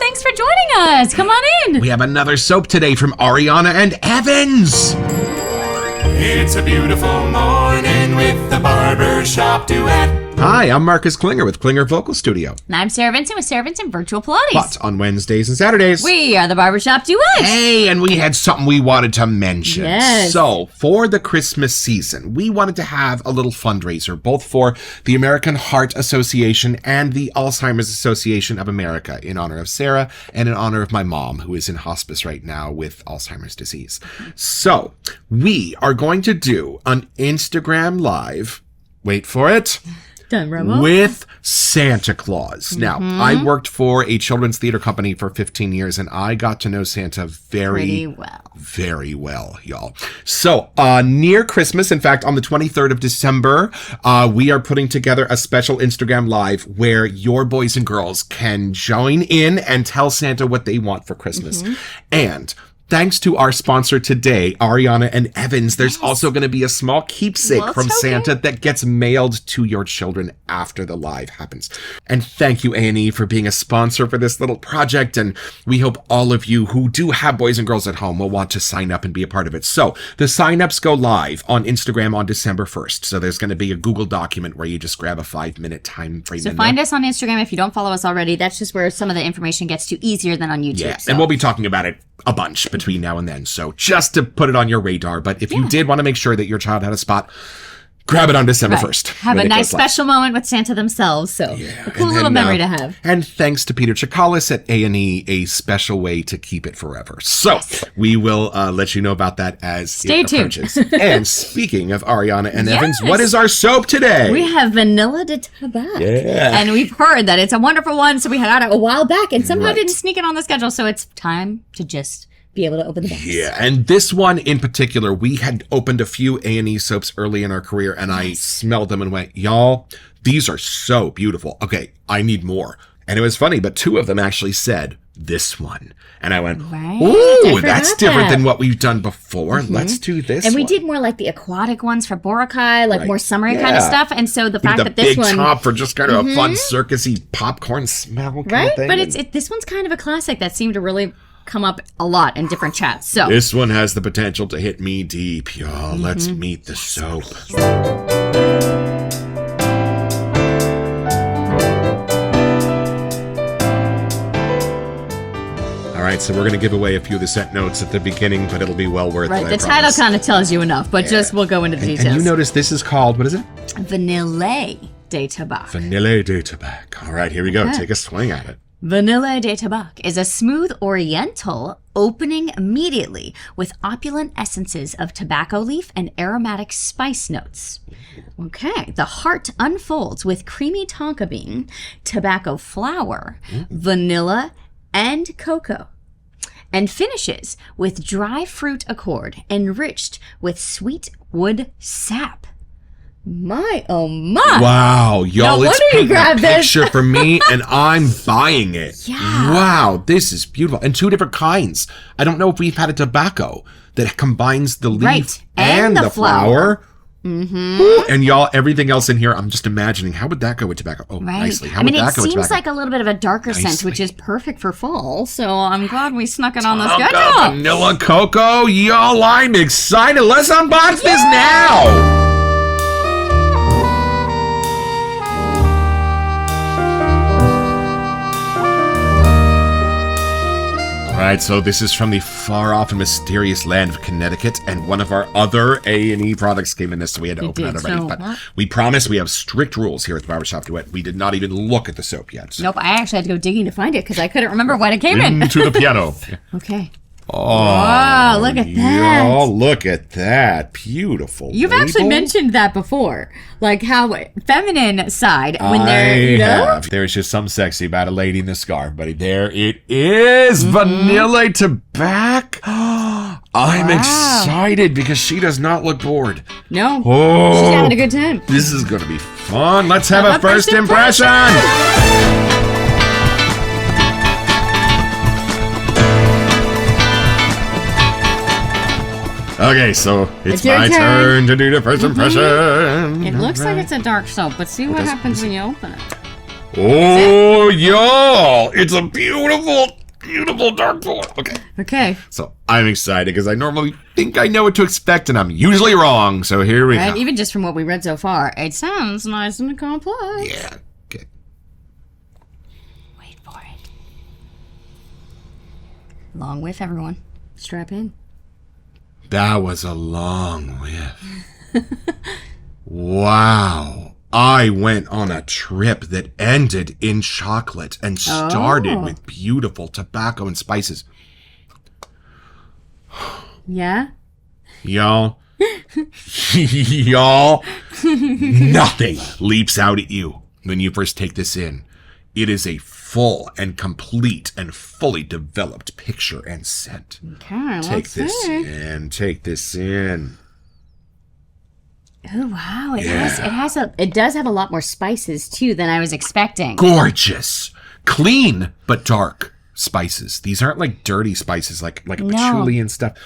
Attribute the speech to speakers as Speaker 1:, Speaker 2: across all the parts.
Speaker 1: thanks for joining us. Come on in.
Speaker 2: We have another soap today from Ariana and Evans.
Speaker 3: It's a beautiful morning with the Barbershop Duet.
Speaker 2: Hi, I'm Marcus Klinger with Klinger Vocal Studio.
Speaker 1: And I'm Sarah Vincent with Sarah Vincent Virtual Pilates.
Speaker 2: But on Wednesdays and Saturdays,
Speaker 1: We are the Barbershop Duet.
Speaker 2: hey, and we had something we wanted to mention.
Speaker 1: Yes.
Speaker 2: So, for the Christmas season, we wanted to have a little fundraiser, both for the American Heart Association and the Alzheimer's Association of America, in honor of Sarah and in honor of my mom, who is in hospice right now with Alzheimer's disease. So, we are going to do an Instagram Live, wait for it,
Speaker 1: Done, Romo.
Speaker 2: with Santa Claus. Now, I worked for a children's theater company for 15 years, and I got to know Santa very well, y'all. So, near Christmas, in fact, on the 23rd of December, we are putting together a special Instagram Live where your boys and girls can join in and tell Santa what they want for Christmas. And thanks to our sponsor today, Ariana and Evans, there's also going to be a small keepsake from Santa that gets mailed to your children after the live happens. And thank you, A&E, for being a sponsor for this little project. And we hope all of you who do have boys and girls at home will want to sign up and be a part of it. So the signups go live on Instagram on December 1st. So there's going to be a Google document where you just grab a 5-minute time frame.
Speaker 1: So find us on Instagram if you don't follow us already. That's just where some of the information gets to easier than on YouTube.
Speaker 2: Yeah, and we'll be talking about it a bunch between now and then. So just to put it on your radar. But if you did want to make sure that your child had a spot, grab it on December 1st.
Speaker 1: Have a nice special moment with Santa themselves. So a cool little memory to have.
Speaker 2: And thanks to Peter Chikalis at A&E, a special way to keep it forever. So we will let you know about that as it approaches. And speaking of Ariana and Evans, what is our soap today?
Speaker 1: We have Vanille de Tabac.
Speaker 2: Yeah.
Speaker 1: And we've heard that it's a wonderful one. So we had it a while back and somehow didn't sneak it on the schedule. So it's time to just be able to open the box.
Speaker 2: Yeah, and this one in particular, we had opened a few A&E soaps early in our career, and I smelled them and went, y'all, these are so beautiful. Okay, I need more. And it was funny, but two of them actually said, this one. And I went, ooh, that's different than what we've done before. Let's do this
Speaker 1: And we
Speaker 2: one.
Speaker 1: did more like the aquatic ones for Boracay, like more summery kind of stuff. And so the fact that this
Speaker 2: one...
Speaker 1: one...
Speaker 2: the big top for just kind of a fun circusy popcorn smell kind of thing.
Speaker 1: But this one's kind of a classic that seemed to really come up a lot in different chats. So
Speaker 2: this one has the potential to hit me deep, y'all. Let's meet the soap. All right, so we're going to give away a few of the set notes at the beginning, but it'll be well worth it.
Speaker 1: The title kind of tells you enough, but just we'll go into the details.
Speaker 2: And you notice this is called, what is it?
Speaker 1: Vanille de Tabac.
Speaker 2: Vanille de Tabac. All right, here we go. Take a swing at it.
Speaker 1: Vanille de Tabac is a smooth oriental opening immediately with opulent essences of tobacco leaf and aromatic spice notes. Okay, the heart unfolds with creamy tonka bean, tobacco flower, vanilla, and cocoa, and finishes with dry fruit accord enriched with sweet wood sap. My, oh my.
Speaker 2: Wow, y'all,
Speaker 1: no
Speaker 2: it's painting a picture
Speaker 1: this.
Speaker 2: for me, and I'm buying it.
Speaker 1: Yeah.
Speaker 2: Wow, this is beautiful. And two different kinds. I don't know if we've had a tobacco that combines the leaf and the flower. And y'all, everything else in here, I'm just imagining, how would that go with tobacco? Oh, nicely. How would that go with tobacco?
Speaker 1: It seems like a little bit of a darker scent, which is perfect for fall. So I'm glad we snuck it on the schedule.
Speaker 2: Vanilla cocoa, y'all, I'm excited. Let's unbox this now. All right, so this is from the far-off and mysterious land of Connecticut, and one of our other A&E products came in this, so we had to open it already. But we promise we have strict rules here at the Barbershop Duet. We did not even look at the soap yet. So.
Speaker 1: Nope, I actually had to go digging to find it because I couldn't remember when it came in.
Speaker 2: To the piano.
Speaker 1: Okay.
Speaker 2: Oh,
Speaker 1: wow, look at that.
Speaker 2: Oh, look at that. Beautiful.
Speaker 1: You've
Speaker 2: label.
Speaker 1: actually mentioned that before. Like how feminine side when they're, you know?
Speaker 2: Have. There's just some sexy about a lady in the scarf, buddy. There it is. Vanille Tabac. I'm excited because she does not look bored.
Speaker 1: No.
Speaker 2: Oh,
Speaker 1: she's having a good time.
Speaker 2: This is going to be fun. Let's have a first impression. Okay, so it's my turn to do the first impression.
Speaker 1: It looks like it's a dark soap, but see what happens when you open it.
Speaker 2: Oh, y'all. It's a beautiful, beautiful dark blue. Okay.
Speaker 1: Okay.
Speaker 2: So I'm excited because I normally think I know what to expect, and I'm usually wrong. So here we go.
Speaker 1: Even just from what we read so far, it sounds nice and complex.
Speaker 2: Yeah. Okay.
Speaker 1: Wait for it. Long whiff, everyone. Strap in.
Speaker 2: That was a long whiff. Wow. I went on a trip that ended in chocolate and started with beautiful tobacco and spices.
Speaker 1: Yeah?
Speaker 2: Y'all, y'all, nothing leaps out at you when you first take this in. It is a full and complete and fully developed picture and scent.
Speaker 1: Okay,
Speaker 2: Take this in.
Speaker 1: Oh wow! It does have a lot more spices too than I was expecting.
Speaker 2: Gorgeous, clean but dark spices. These aren't like dirty spices like patchouli and stuff.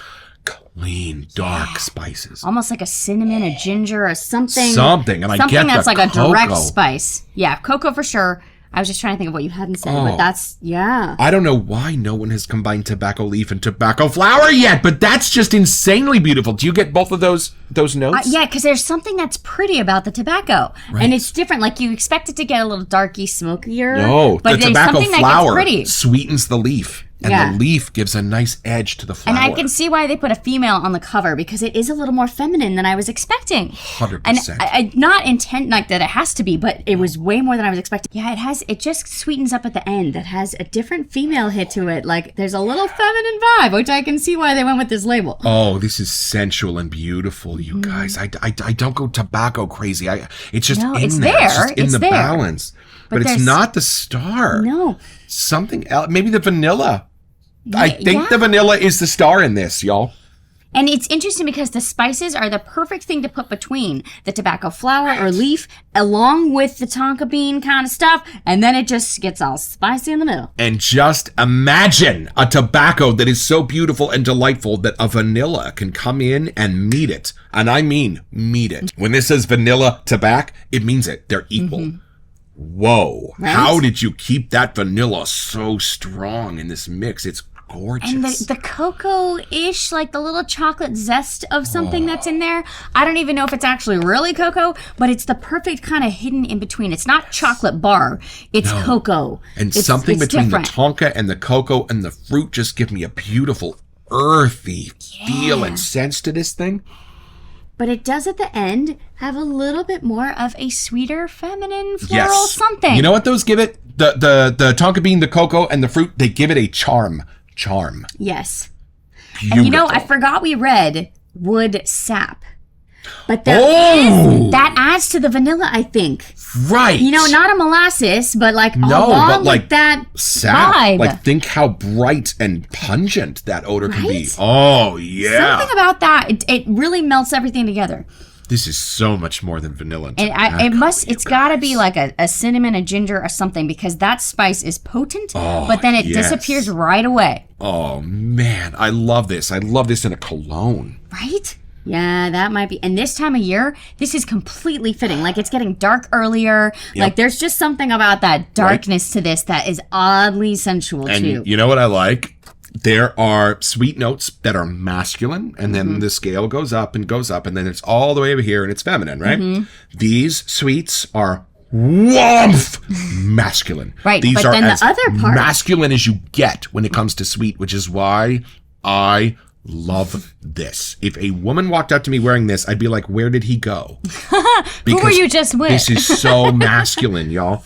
Speaker 2: Clean, dark spices.
Speaker 1: Almost like a cinnamon, a ginger, or something.
Speaker 2: Something, and I get
Speaker 1: something that's
Speaker 2: the
Speaker 1: like a direct
Speaker 2: cocoa.
Speaker 1: spice. Yeah, cocoa for sure. I was just trying to think of what you hadn't said, but that's, yeah.
Speaker 2: I don't know why no one has combined tobacco leaf and tobacco flower yet, but that's just insanely beautiful. Do you get both of those notes?
Speaker 1: Yeah, because there's something that's pretty about the tobacco.
Speaker 2: Right.
Speaker 1: And it's different. Like, you expect it to get a little darky, smokier.
Speaker 2: No,
Speaker 1: but
Speaker 2: the tobacco
Speaker 1: something that
Speaker 2: flower
Speaker 1: gets pretty.
Speaker 2: sweetens the leaf. And the leaf gives a nice edge to the flower.
Speaker 1: And I can see why they put a female on the cover, because it is a little more feminine than I was expecting.
Speaker 2: 100%.
Speaker 1: And I not intent like that it has to be, but it was way more than I was expecting. Yeah, it just sweetens up at the end. It has a different female hit to it. Like, there's a little feminine vibe, which I can see why they went with this label.
Speaker 2: Oh, this is sensual and beautiful, you guys. I don't go tobacco crazy. It's just
Speaker 1: it's
Speaker 2: there.
Speaker 1: there.
Speaker 2: It's just in the
Speaker 1: there.
Speaker 2: balance. But it's not the star.
Speaker 1: No.
Speaker 2: Something else. Maybe the vanilla. I think the vanilla is the star in this, y'all.
Speaker 1: And it's interesting because the spices are the perfect thing to put between the tobacco flower or leaf along with the tonka bean kind of stuff. And then it just gets all spicy in the middle.
Speaker 2: And just imagine a tobacco that is so beautiful and delightful that a vanilla can come in and meet it. And I mean meet it. When this says vanilla tobacco, it means it. They're equal. Mm-hmm. Whoa. Right? How did you keep that vanilla so strong in this mix? It's gorgeous.
Speaker 1: And the cocoa-ish, like the little chocolate zest of something that's in there. I don't even know if it's actually really cocoa, but it's the perfect kind of hidden in between. It's not chocolate bar. It's cocoa.
Speaker 2: And something between different. The tonka and the cocoa and the fruit just give me a beautiful earthy feel and sense to this thing.
Speaker 1: But it does at the end have a little bit more of a sweeter, feminine, floral something.
Speaker 2: You know what those give it? The tonka bean, the cocoa, and the fruit, they give it a charm.
Speaker 1: Yes.
Speaker 2: Beautiful.
Speaker 1: And you know, I forgot we read wood sap. But that adds to the vanilla, I think.
Speaker 2: Right.
Speaker 1: You know, not a molasses, but like along with that
Speaker 2: sap.
Speaker 1: Vibe.
Speaker 2: Like, think how bright and pungent that odor can be. Oh, yeah.
Speaker 1: Something about that, it really melts everything together.
Speaker 2: This is so much more than vanilla.
Speaker 1: And it's got to be like a cinnamon, a ginger, or something, because that spice is potent, but then it disappears right away.
Speaker 2: Oh, man. I love this. I love this in a cologne.
Speaker 1: Right? Yeah, that might be. And this time of year, this is completely fitting. Like, it's getting dark earlier. Yep. Like, there's just something about that darkness to this that is oddly sensual, too.
Speaker 2: And you know what I like? There are sweet notes that are masculine, and then the scale goes up, and then it's all the way over here, and it's feminine, right? Mm-hmm. These sweets are woomph masculine.
Speaker 1: Right,
Speaker 2: These
Speaker 1: but
Speaker 2: are
Speaker 1: then
Speaker 2: as
Speaker 1: the other part,
Speaker 2: masculine as you get when it comes to sweet, which is why I love this. If a woman walked up to me wearing this, I'd be like, where did he go?
Speaker 1: Who were you just with?
Speaker 2: This is so masculine, y'all.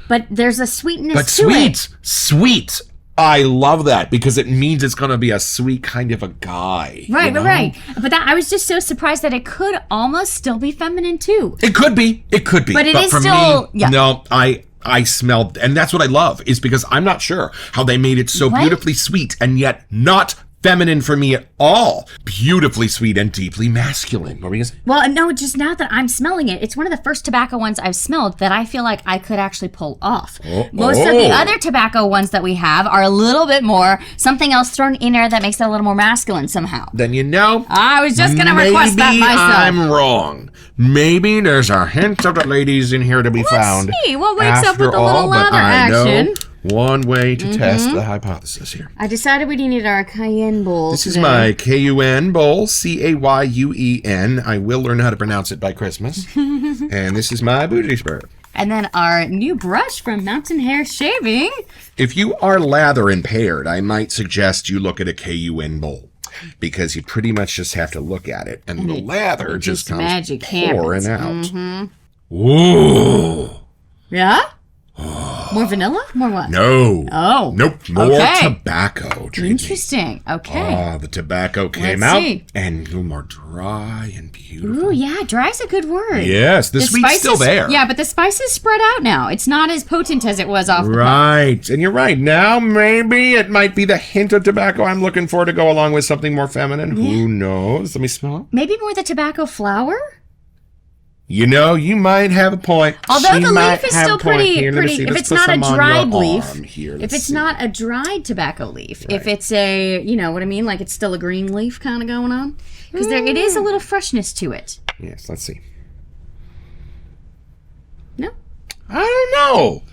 Speaker 1: But there's a sweetness
Speaker 2: to it. But sweet. I love that because it means it's going to be a sweet kind of a guy.
Speaker 1: Right,
Speaker 2: you know?
Speaker 1: right. But I was just so surprised that it could almost still be feminine too.
Speaker 2: It could be. But
Speaker 1: it is
Speaker 2: for
Speaker 1: still...
Speaker 2: me, no, I smelled, and that's what I love, is because I'm not sure how they made it so beautifully sweet and yet not feminine for me at all. Beautifully sweet and deeply masculine. What were you gonna say?
Speaker 1: Well, no, just now that I'm smelling it, it's one of the first tobacco ones I've smelled that I feel like I could actually pull off. Most of the other tobacco ones that we have are a little bit more something else thrown in there that makes it a little more masculine somehow.
Speaker 2: Then you know,
Speaker 1: I was just going to request that myself.
Speaker 2: I'm wrong. Maybe there's a hint of the ladies in here to be found.
Speaker 1: Let's see what wakes up with a little lather action.
Speaker 2: One way to test the hypothesis here.
Speaker 1: I decided we needed our cayenne bowl.
Speaker 2: This is my KUN bowl, CAYUEN. I will learn how to pronounce it by Christmas. And this is my booty spray.
Speaker 1: And then our new brush from Mountain Hair Shaving.
Speaker 2: If you are lather impaired, I might suggest you look at a KUN bowl. Because you pretty much just have to look at it. And the lather just comes
Speaker 1: magic
Speaker 2: pouring out. Ooh.
Speaker 1: Yeah? More vanilla? More what?
Speaker 2: No.
Speaker 1: Oh.
Speaker 2: Nope. More tobacco.
Speaker 1: Interesting. Okay.
Speaker 2: Oh, the tobacco came
Speaker 1: Let's
Speaker 2: out
Speaker 1: see.
Speaker 2: and a little more dry and beautiful.
Speaker 1: Ooh, yeah. Dry's a good word.
Speaker 2: Yes, the sweet's still there.
Speaker 1: Yeah, but the spice is spread out now. It's not as potent as it was off the
Speaker 2: Right. And you're right. Now maybe it might be the hint of tobacco I'm looking for to go along with something more feminine. Yeah. Who knows? Let me smell it.
Speaker 1: Maybe more the tobacco flower?
Speaker 2: You know, you might have a point.
Speaker 1: Although the leaf is still pretty. If it's not a dried leaf, if it's not a dried tobacco leaf, if it's a, you know what I mean, like it's still a green leaf kind of going on, because it is a little freshness to it.
Speaker 2: Yes, let's see.
Speaker 1: No,
Speaker 2: I don't know.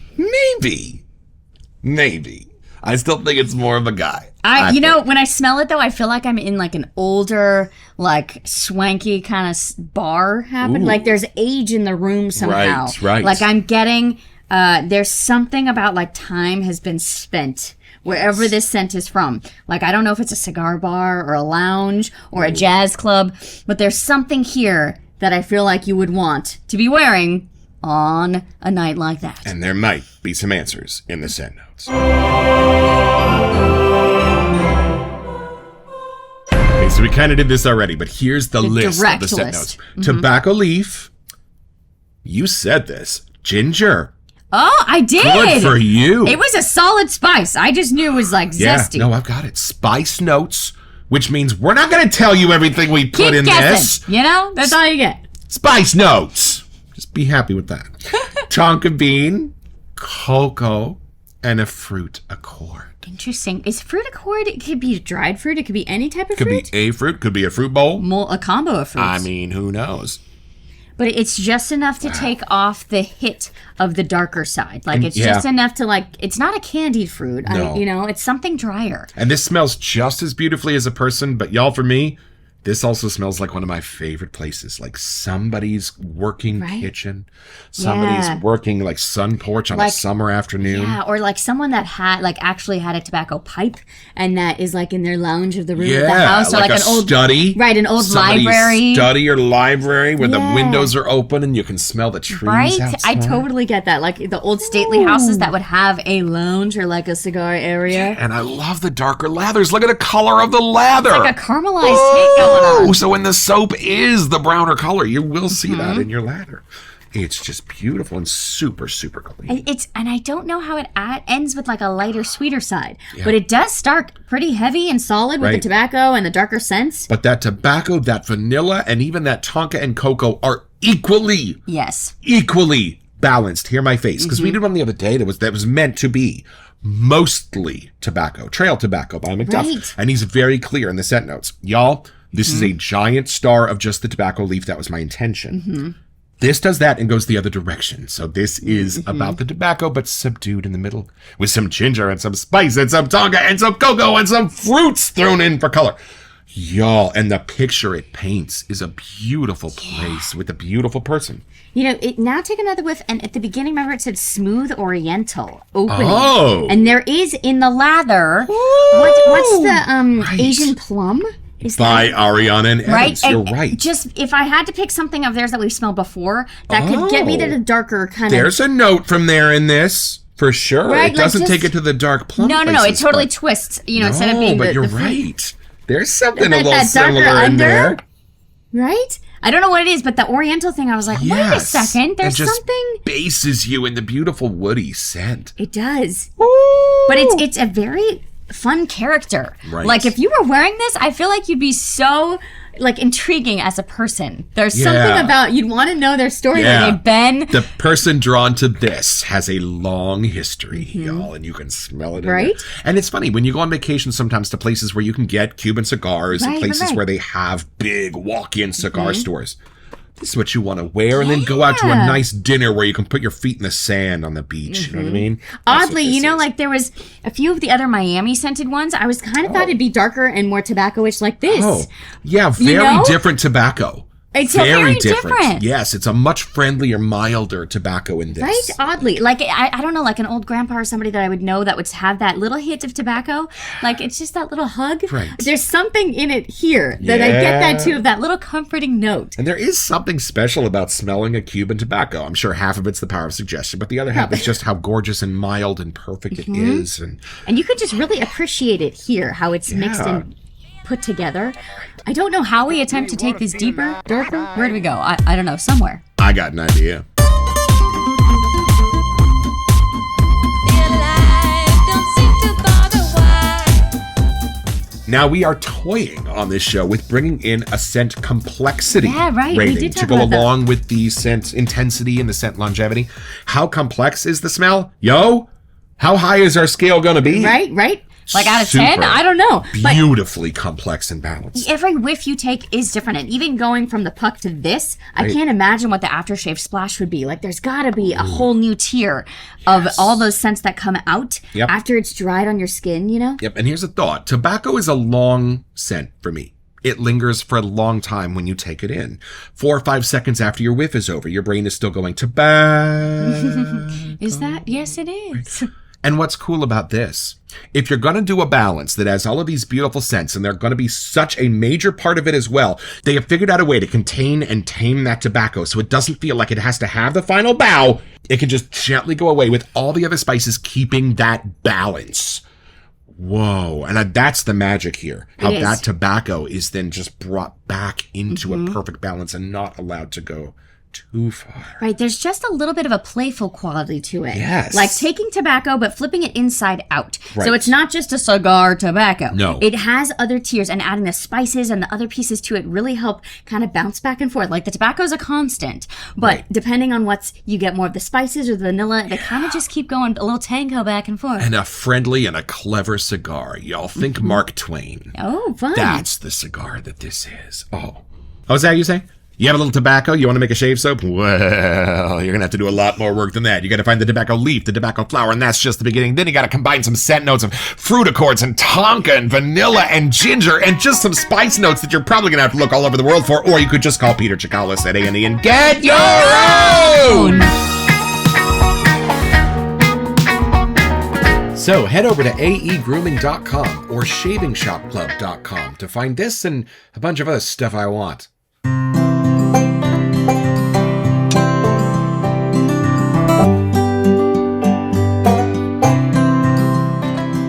Speaker 2: Maybe. I still think it's more of a guy.
Speaker 1: You know, when I smell it though, I feel like I'm in like an older, like swanky kind of bar happen. Like there's age in the room somehow.
Speaker 2: Right.
Speaker 1: Like I'm getting, there's something about like time has been spent wherever this scent is from. Like I don't know if it's a cigar bar or a lounge or a jazz club, but there's something here that I feel like you would want to be wearing on a night like that.
Speaker 2: And there might be some answers in the scent notes. Okay, so we kind of did this already, but here's the list of the scent notes. Tobacco leaf. You said this. Ginger.
Speaker 1: Oh, I did.
Speaker 2: Good for you.
Speaker 1: It was a solid spice. I just knew it was like zesty.
Speaker 2: Yeah, no, I've got it. Spice notes, which means we're not going to tell you everything we put in this.
Speaker 1: You know, that's all you get.
Speaker 2: Spice notes. Just be happy with that. Tonka bean, cocoa, and a fruit accord.
Speaker 1: Interesting. Is fruit accord? It could be dried fruit. It could be any type of fruit.
Speaker 2: Could be a fruit. Could be a fruit bowl.
Speaker 1: A combo of fruits.
Speaker 2: I mean, who knows?
Speaker 1: But it's just enough to take off the hit of the darker side. Like, it's just enough to, like, it's not a candied fruit.
Speaker 2: No.
Speaker 1: You know, it's something drier.
Speaker 2: And this smells just as beautifully as a person, but y'all, for me, this also smells like one of my favorite places. Like somebody's working kitchen. Somebody's working like sun porch on a summer afternoon.
Speaker 1: Yeah, or like someone that actually had a tobacco pipe and that is like in their lounge of the room of the house. Or like an old
Speaker 2: study.
Speaker 1: Right, an old library.
Speaker 2: Study or library where the windows are open and you can smell the trees outside.
Speaker 1: I totally get that. Like the old stately houses that would have a lounge or like a cigar area.
Speaker 2: And I love the darker lathers. Look at the color of the lather.
Speaker 1: It's like a caramelized take going on.
Speaker 2: So when the soap is the browner color, you will see that in your lather. It's just beautiful and super, super clean.
Speaker 1: And I don't know how it ends with like a lighter, sweeter side, but it does start pretty heavy and solid with the tobacco and the darker scents.
Speaker 2: But that tobacco, that vanilla, and even that tonka and cocoa are equally balanced. Hear my face, because we did one the other day that was meant to be mostly tobacco, trail tobacco by McDuff, and he's very clear in the scent notes, y'all. This is a giant star of just the tobacco leaf. That was my intention. This does that and goes the other direction. So this is about the tobacco, but subdued in the middle with some ginger and some spice and some tonka and some cocoa and some fruits thrown in for color. Y'all, and the picture it paints is a beautiful place with a beautiful person.
Speaker 1: You know, now take another whiff, and at the beginning, remember it said smooth oriental opening.
Speaker 2: Oh.
Speaker 1: And there is in the lather, what's the Asian plum?
Speaker 2: By Ariana and Evans. You're right.
Speaker 1: Just if I had to pick something of theirs that we've smelled before, that could get me to the darker kind of.
Speaker 2: There's a note from there in this. For sure. Right, it doesn't take it to the dark plum.
Speaker 1: No. It totally twists, instead of being
Speaker 2: but you're right. There's something a little similar in there.
Speaker 1: Right? I don't know what it is, but the oriental thing, I was like, wait a second. There's something.
Speaker 2: Bases you in the beautiful woody scent.
Speaker 1: It does. Ooh. But it's a very fun character.
Speaker 2: Right.
Speaker 1: Like if you were wearing this, I feel like you'd be so like intriguing as a person. There's something about you'd want to know their story where they've been.
Speaker 2: The person drawn to this has a long history, y'all, and you can smell it.
Speaker 1: Right.
Speaker 2: And it's funny when you go on vacation sometimes to places where you can get Cuban cigars and places where they have big walk-in cigar stores. This is what you want to wear and then go out to a nice dinner where you can put your feet in the sand on the beach. You know what I mean?
Speaker 1: Oddly, you know, like there was a few of the other Miami scented ones. I was kind of thought it'd be darker and more tobacco-ish like this.
Speaker 2: Oh, yeah, very different tobacco.
Speaker 1: It's very different.
Speaker 2: Yes, it's a much friendlier, milder tobacco in this.
Speaker 1: Right? Oddly. Like, I don't know, like an old grandpa or somebody that I would know that would have that little hit of tobacco. Like, it's just that little hug.
Speaker 2: Right.
Speaker 1: There's something in it here that I get that too, that little comforting note.
Speaker 2: And there is something special about smelling a Cuban tobacco. I'm sure half of it's the power of suggestion, but the other half is just how gorgeous and mild and perfect it is. And
Speaker 1: you could just really appreciate it here, how it's mixed and put together. I don't know how we attempt to take this deeper, darker. Where do we go? I don't know. Somewhere.
Speaker 2: I got an idea. Now we are toying on this show with bringing in a scent complexity rating to go along with the scent intensity and the scent longevity. How complex is the smell? Yo, how high is our scale going to be?
Speaker 1: Right. Like out of 10? I don't know.
Speaker 2: Beautifully complex and balanced.
Speaker 1: Every whiff you take is different. And even going from the puck to this, I can't imagine what the aftershave splash would be. Like there's got to be a whole new tier of all those scents that come out after it's dried on your skin, you know?
Speaker 2: Yep. And here's a thought. Tobacco is a long scent for me. It lingers for a long time when you take it in. 4 or 5 seconds after your whiff is over, your brain is still going, tobacco.
Speaker 1: Is that? Yes, it is.
Speaker 2: And what's cool about this, if you're going to do a balance that has all of these beautiful scents, and they're going to be such a major part of it as well, they have figured out a way to contain and tame that tobacco so it doesn't feel like it has to have the final bow. It can just gently go away with all the other spices keeping that balance. Whoa. And that's the magic here. How that tobacco is then just brought back into a perfect balance and not allowed to go too far.
Speaker 1: Right. There's just a little bit of a playful quality to it.
Speaker 2: Yes.
Speaker 1: Like taking tobacco, but flipping it inside out. Right. So it's not just a cigar tobacco.
Speaker 2: No.
Speaker 1: It has other tiers, and adding the spices and the other pieces to it really help kind of bounce back and forth. Like the tobacco is a constant, but depending on you get more of the spices or the vanilla, they kind of just keep going a little tango back and forth.
Speaker 2: And a friendly and a clever cigar. Y'all think Mark Twain.
Speaker 1: Oh, fun.
Speaker 2: That's the cigar that this is. Oh, is that how you say? You have a little tobacco? You want to make a shave soap? Well, you're going to have to do a lot more work than that. You got to find the tobacco leaf, the tobacco flower, and that's just the beginning. Then you got to combine some scent notes of fruit accords and tonka and vanilla and ginger and just some spice notes that you're probably going to have to look all over the world for, or you could just call Peter Chikalis at A&E and get your own! So head over to aegrooming.com or shavingshopclub.com to find this and a bunch of other stuff I want.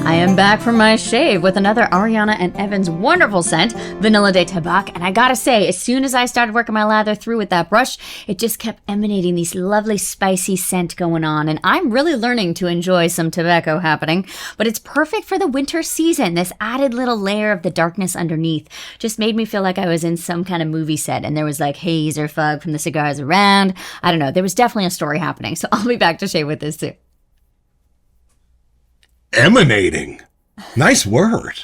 Speaker 1: I am back from my shave with another Ariana and Evan's wonderful scent, Vanille de Tabac. And I gotta say, as soon as I started working my lather through with that brush, it just kept emanating these lovely spicy scent going on. And I'm really learning to enjoy some tobacco happening. But it's perfect for the winter season. This added little layer of the darkness underneath just made me feel like I was in some kind of movie set. And there was like haze or fog from the cigars around. I don't know. There was definitely a story happening. So I'll be back to shave with this too.
Speaker 2: Emanating. Nice word.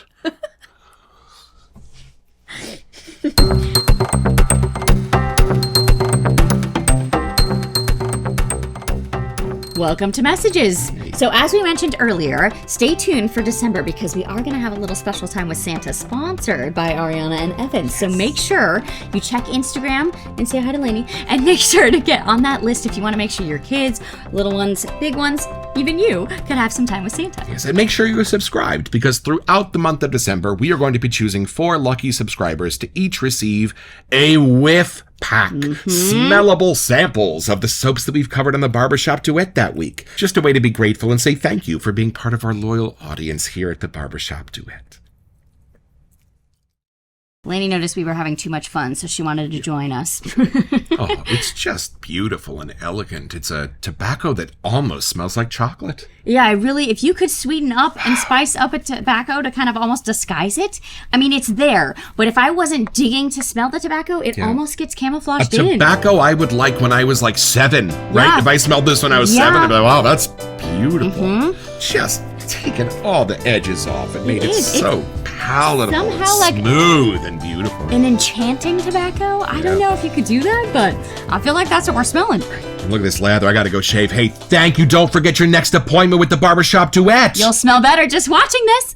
Speaker 1: Welcome to Messages. So as we mentioned earlier, stay tuned for December because we are going to have a little special time with Santa sponsored by Ariana and Evan. So make sure you check Instagram and say hi to Lainey and make sure to get on that list if you want to make sure your kids, little ones, big ones, even you, can have some time with Santa.
Speaker 2: Yes, and make sure you're subscribed because throughout the month of December, we are going to be choosing 4 lucky subscribers to each receive a whiff pack, smellable samples of the soaps that we've covered on the Barbershop Duet that week. Just a way to be grateful and say thank you for being part of our loyal audience here at the Barbershop Duet.
Speaker 1: Lainey noticed we were having too much fun, so she wanted to join us.
Speaker 2: Oh, it's just beautiful and elegant. It's a tobacco that almost smells like chocolate.
Speaker 1: Yeah, if you could sweeten up and spice up a tobacco to kind of almost disguise it, I mean, it's there. But if I wasn't digging to smell the tobacco, it almost gets camouflaged
Speaker 2: a tobacco I would like when I was like 7, right?
Speaker 1: Yeah.
Speaker 2: If I smelled this when I was 7, I'd be like, wow, that's beautiful.
Speaker 1: Mm-hmm.
Speaker 2: Just taking all the edges off. It made it so palatable,
Speaker 1: somehow
Speaker 2: and smooth and beautiful.
Speaker 1: An enchanting tobacco? I don't know if you could do that, but I feel like that's what we're smelling.
Speaker 2: Look at this lather. I got to go shave. Hey, thank you. Don't forget your next appointment with the Barbershop Duet.
Speaker 1: You'll smell better just watching this.